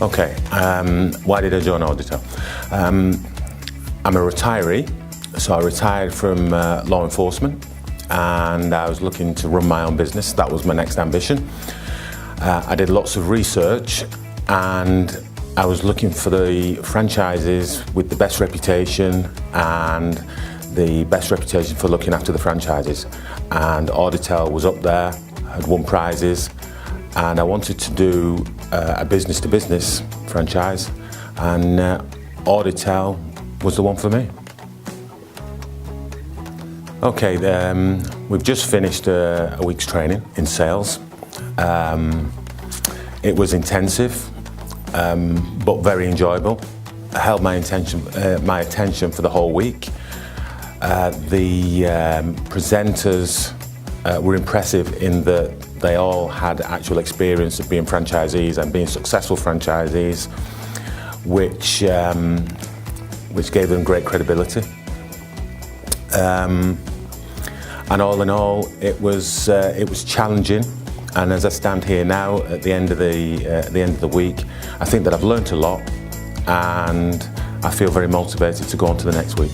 Okay, why did I join Auditel? I'm a retiree, so I retired from law enforcement and I was looking to run my own business. That was my next ambition. I did lots of research and I was looking for the franchises with the best reputation and the best reputation for looking after the franchises. And Auditel was up there, had won prizes, and I wanted to do a business-to-business franchise, and Auditel was the one for me. Okay, we've just finished a week's training in sales. It was intensive, but very enjoyable. I held my attention for the whole week. The presenters were impressive in that they all had actual experience of being franchisees and being successful franchisees, which gave them great credibility. And all in all, it was challenging. And as I stand here now, at the end of the week, I think that I've learnt a lot, and I feel very motivated to go on to the next week.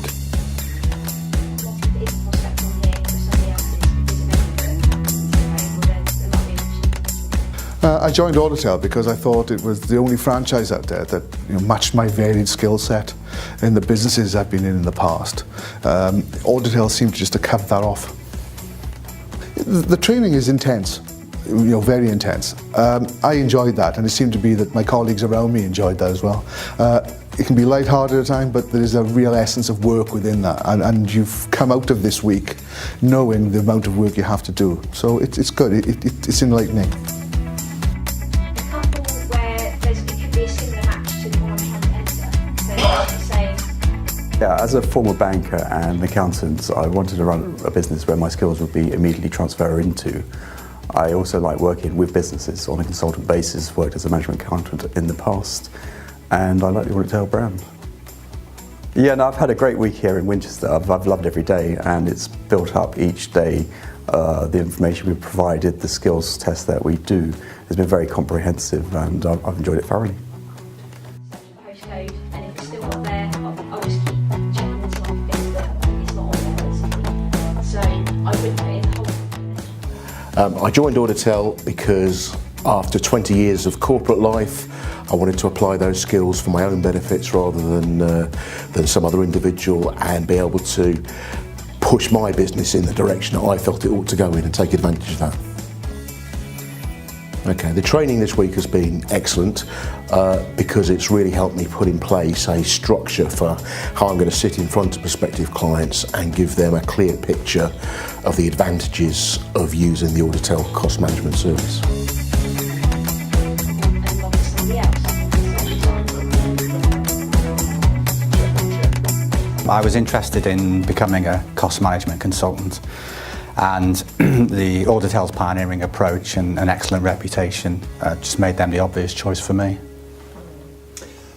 I joined Auditel because I thought it was the only franchise out there that matched my varied skill set in the businesses I've been in the past. Auditel seemed just to cover that off. The training is intense, very intense. I enjoyed that, and it seemed to be that my colleagues around me enjoyed that as well. It can be light-hearted at times, but there is a real essence of work within that, and you've come out of this week knowing the amount of work you have to do. So it's good, it's enlightening. Yeah, as a former banker and accountant, I wanted to run a business where my skills would be immediately transferred into. I also like working with businesses on a consultant basis, worked as a management accountant in the past, and I like the Auditel brand. Yeah, no, I've had a great week here in Winchester. I've loved every day, and it's built up each day. The information we've provided, the skills test that we do has been very comprehensive, and I've enjoyed it thoroughly. I joined Auditel because after 20 years of corporate life, I wanted to apply those skills for my own benefits rather than some other individual, and be able to push my business in the direction that I felt it ought to go in and take advantage of that. Okay, the training this week has been excellent because it's really helped me put in place a structure for how I'm going to sit in front of prospective clients and give them a clear picture of the advantages of using the Auditel cost management service. I was interested in becoming a cost management consultant, and the Auditel's pioneering approach and an excellent reputation just made them the obvious choice for me.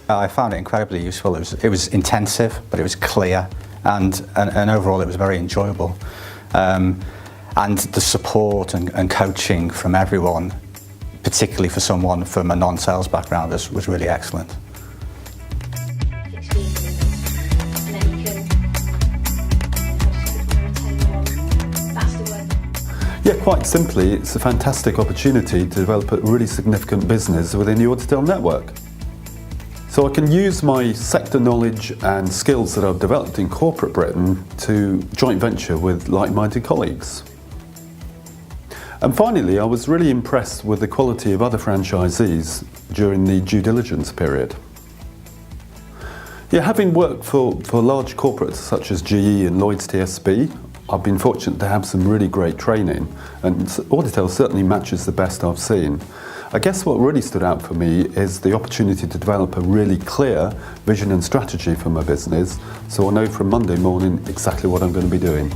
I found it incredibly useful. It was intensive, but it was clear, and overall it was very enjoyable. And the support and coaching from everyone, particularly for someone from a non-sales background, was really excellent. Yeah, quite simply, it's a fantastic opportunity to develop a really significant business within the Auditel network. So I can use my sector knowledge and skills that I've developed in corporate Britain to joint venture with like-minded colleagues. And finally, I was really impressed with the quality of other franchisees during the due diligence period. Yeah, having worked for large corporates such as GE and Lloyds TSB, I've been fortunate to have some really great training, and Auditel certainly matches the best I've seen. I guess what really stood out for me is the opportunity to develop a really clear vision and strategy for my business, so I know from Monday morning exactly what I'm going to be doing.